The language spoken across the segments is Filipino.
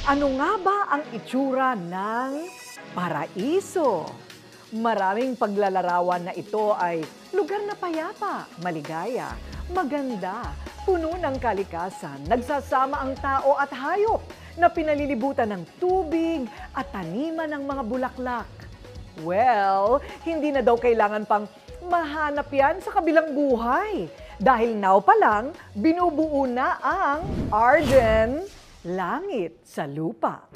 Ano nga ba ang itsura ng paraiso? Maraming paglalarawan na ito ay lugar na payapa, maligaya, maganda, puno ng kalikasan, nagsasama ang tao at hayop na pinalilibutan ng tubig at taniman ng mga bulaklak. Well, hindi na daw kailangan pang mahanap yan sa kabilang buhay. Dahil now pa lang, binubuo na ang Arden Langit sa Lupa.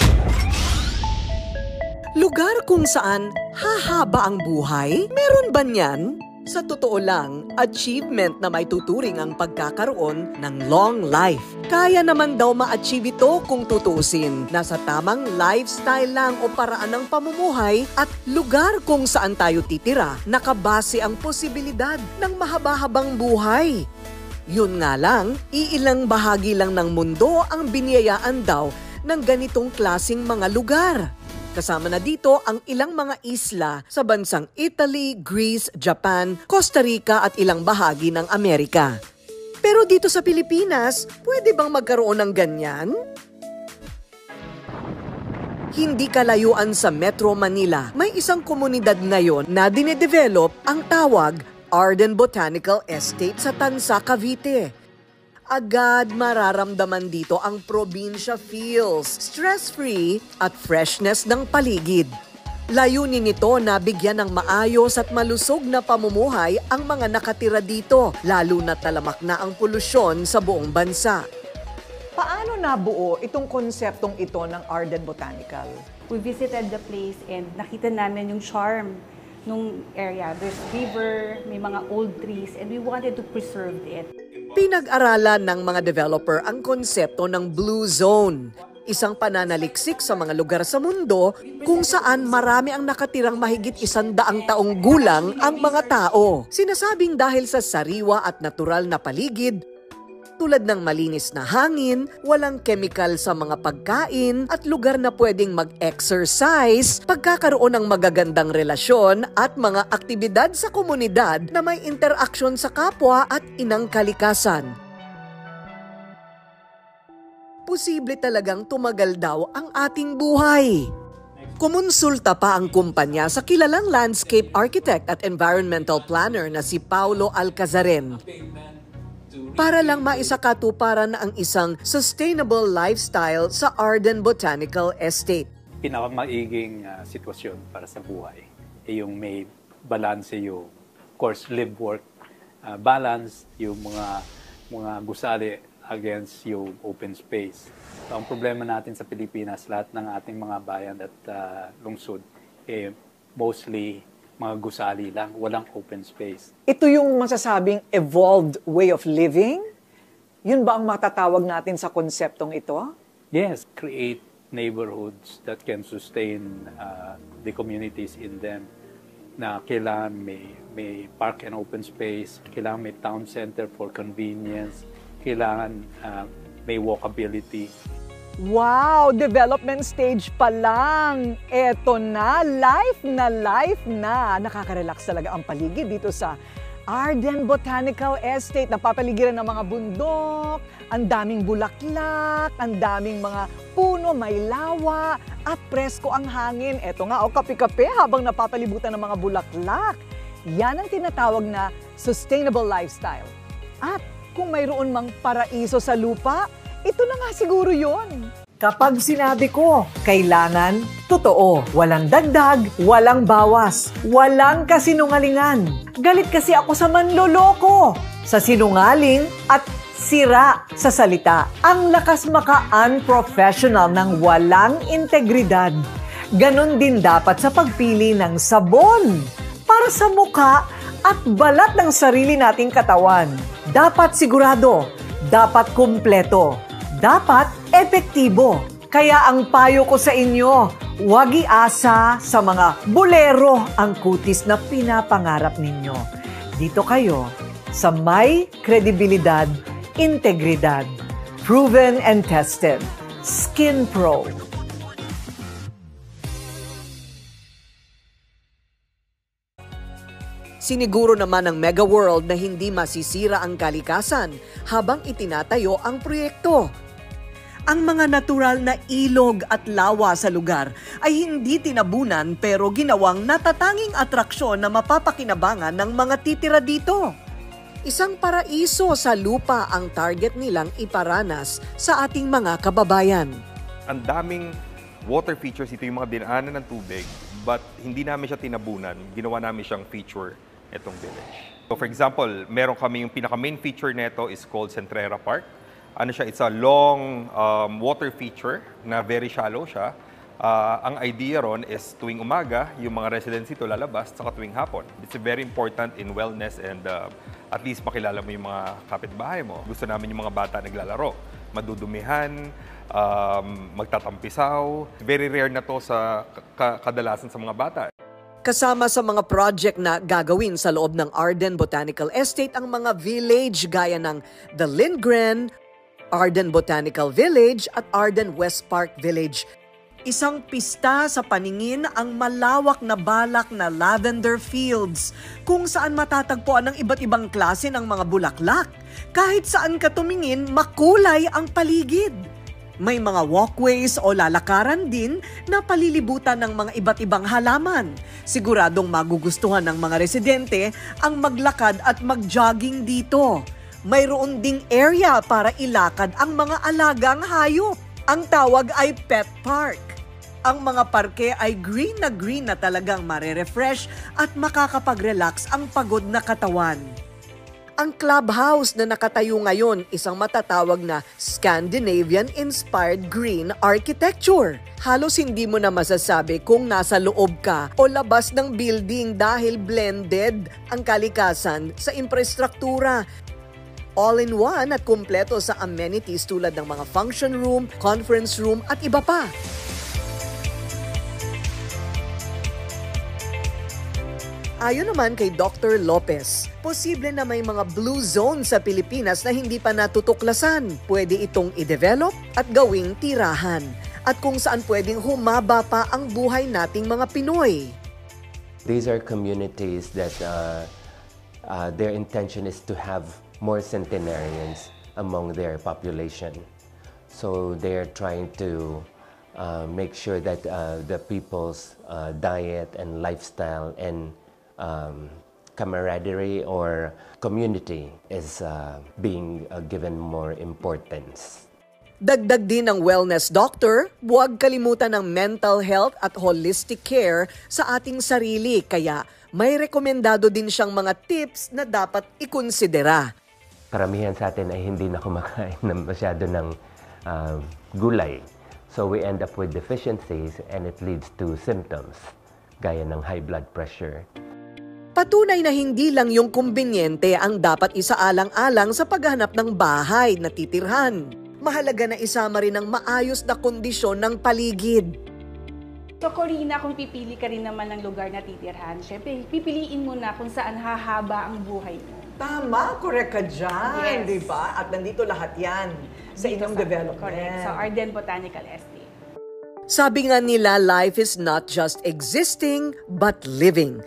Lugar kung saan hahaba ang buhay? Meron ba niyan? Sa totoo lang, achievement na may tuturing ang pagkakaroon ng long life. Kaya naman daw ma-achieve ito kung tutusin. Nasa tamang lifestyle lang o paraan ng pamumuhay at lugar kung saan tayo titira, nakabase ang posibilidad ng mahaba-habang buhay. Yun nga lang, iilang bahagi lang ng mundo ang biniyayaan daw ng ganitong klasing mga lugar. Kasama na dito ang ilang mga isla sa bansang Italy, Greece, Japan, Costa Rica at ilang bahagi ng Amerika. Pero dito sa Pilipinas, pwede bang magkaroon ng ganyan? Hindi kalayuan sa Metro Manila, may isang komunidad ngayon na dinedevelop ang tawag Arden Botanical Estate sa Tansa, Cavite. Agad mararamdaman dito ang probinsya feels, stress-free at freshness ng paligid. Layunin nito na bigyan ng maayos at malusog na pamumuhay ang mga nakatira dito, lalo na talamak na ang polusyon sa buong bansa. Paano nabuo itong konseptong ito ng Arden Botanical? We visited the place and nakita namin yung charm nung area. There's river, may mga old trees, and we wanted to preserve it. Pinag-aralan ng mga developer ang konsepto ng Blue Zone, isang pananaliksik sa mga lugar sa mundo kung saan marami ang nakatirang mahigit 100 taong gulang ang mga tao. Sinasabing dahil sa sariwa at natural na paligid, tulad ng malinis na hangin, walang chemical sa mga pagkain at lugar na pwedeng mag-exercise, pagkakaroon ng magagandang relasyon at mga aktibidad sa komunidad na may interaksyon sa kapwa at inang kalikasan. Posible talagang tumagal daw ang ating buhay. Kumonsulta pa ang kumpanya sa kilalang landscape architect at environmental planner na si Paulo Alcazaren para lang maisakatuparan ang isang sustainable lifestyle sa Arden Botanical Estate. Pinakamaiging sitwasyon para sa buhay ay yung may balance yung course live-work balance, yung mga gusali against yung open space. So, ang problema natin sa Pilipinas, lahat ng ating mga bayan at lungsod, mostly mga gusali lang, walang open space. Ito yung masasabing evolved way of living? Yun ba ang matatawag natin sa konseptong ito? Yes, create neighborhoods that can sustain the communities in them. Na kailangan may park and open space, kailangan may town center for convenience, kailangan may walkability. Wow! Development stage pa lang. Eto na, life na. Nakaka-relax talaga ang paligid dito sa Arden Botanical Estate. Napapaligiran ng mga bundok, ang daming bulaklak, ang daming mga puno, may lawa, at presko ang hangin. Eto nga, kape-kape habang napapalibutan ng mga bulaklak. Yan ang tinatawag na sustainable lifestyle. At kung mayroon mang paraiso sa lupa, ito na nga siguro yun. Kapag sinabi ko, kailangan, totoo. Walang dagdag, walang bawas, walang kasinungalingan. Galit kasi ako sa manloloko, sa sinungaling at sira sa salita. Ang lakas maka-unprofessional ng walang integridad. Ganon din dapat sa pagpili ng sabon para sa mukha at balat ng sarili nating katawan. Dapat sigurado, dapat kumpleto, dapat epektibo. Kaya ang payo ko sa inyo, huwag iasa sa mga bolero ang kutis na pinapangarap ninyo. Dito kayo sa may kredibilidad, integridad, proven and tested, Skin Pro. Siniguro naman ng Mega World na hindi masisira ang kalikasan habang itinatayo ang proyekto. Ang mga natural na ilog at lawa sa lugar ay hindi tinabunan pero ginawang natatanging atraksyon na mapapakinabangan ng mga titira dito. Isang paraiso sa lupa ang target nilang iparanas sa ating mga kababayan. Ang daming water features, ito yung mga dinaanan ng tubig, but hindi namin siya tinabunan. Ginawa namin siyang feature itong village. So for example, meron kami yung pinaka-main feature nito is called Centrera Park. It's a long water feature na very shallow siya. Ang idea ron is tuwing umaga, yung mga residents ito lalabas saka tuwing hapon. It's very important in wellness and at least makilala mo yung mga kapitbahay mo. Gusto namin yung mga bata naglalaro, madudumihan, magtatampisaw. Very rare na to sa kadalasan sa mga bata. Kasama sa mga project na gagawin sa loob ng Arden Botanical Estate ang mga village gaya ng The Lindgren, Arden Botanical Village at Arden West Park Village. Isang pista sa paningin ang malawak na balak na lavender fields kung saan matatagpuan ng iba't ibang klase ng mga bulaklak. Kahit saan ka tumingin, makulay ang paligid. May mga walkways o lalakaran din na palilibutan ng mga iba't ibang halaman. Siguradong magugustuhan ng mga residente ang maglakad at mag-jogging dito. Mayroon ding area para ilakad ang mga alagang hayop. Ang tawag ay pet park. Ang mga parke ay green na talagang marerefresh at makakapag-relax ang pagod na katawan. Ang clubhouse na nakatayo ngayon, isang matatawag na Scandinavian-inspired green architecture. Halos hindi mo na masasabi kung nasa loob ka o labas ng building dahil blended ang kalikasan sa infrastruktura. All-in-one at kumpleto sa amenities tulad ng mga function room, conference room at iba pa. Ayon naman kay Dr. Lopez, posible na may mga blue zone sa Pilipinas na hindi pa natutuklasan. Pwede itong i-develop at gawing tirahan. At kung saan pwedeng humaba pa ang buhay nating mga Pinoy. These are communities that their intention is to have more centenarians among their population. So they're trying to make sure that the people's diet and lifestyle and camaraderie or community is being given more importance. Dagdag din ng wellness doctor, huwag kalimutan ng mental health at holistic care sa ating sarili. Kaya may rekomendado din siyang mga tips na dapat ikonsidera. Karamihan sa atin ay hindi na kumakain ng masyado ng gulay. So we end up with deficiencies and it leads to symptoms gaya ng high blood pressure. Patunay na hindi lang yung kumbinyente ang dapat isaalang-alang sa paghanap ng bahay na titirhan. Mahalaga na isama rin ang maayos na kondisyon ng paligid. So Corina, kung pipili ka rin naman ng lugar na titirhan, syempre pipiliin mo na kung saan hahaba ang buhay mo. Tama, correct ka dyan, Yes. di ba? At nandito lahat yan sa Dito inyong development. Correct, sa Arden Botanical Estate. Sabi nga nila, life is not just existing, but living.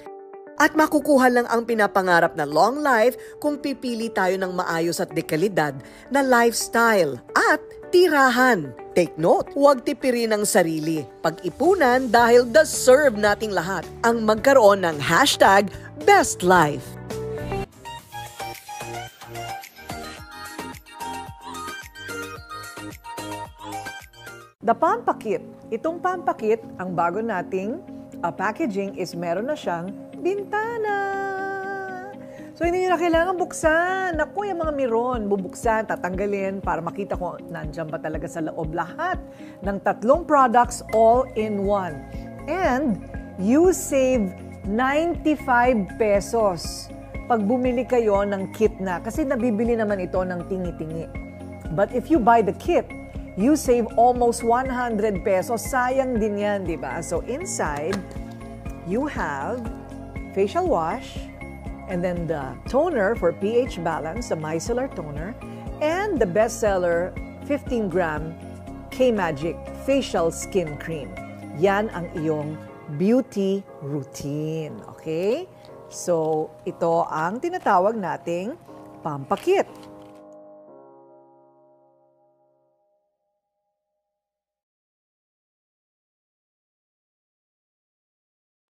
At makukuha lang ang pinapangarap na long life kung pipili tayo ng maayos at dekalidad na lifestyle at tirahan. Take note, huwag tipirin ang sarili. Pag-ipunan dahil deserve nating lahat ang magkaroon ng #BestLife. The Pampakit. Itong Pampakit, ang bago nating packaging is meron na siyang bintana. So hindi nyo na kailangan buksan. Naku, yung mga miron, bubuksan, tatanggalin para makita kung nandyan ba talaga sa loob lahat ng 3 products all in one. And you save 95 pesos pag bumili kayo ng kit na. Kasi nabibili naman ito ng tingi-tingi. But if you buy the kit, you save almost 100 pesos. Sayang din yan, di ba? So inside, you have facial wash, and then the toner for pH balance, the micellar toner, and the bestseller 15-gram K-Magic Facial Skin Cream. Yan ang iyong beauty routine, okay? So, ito ang tinatawag nating Pampakit.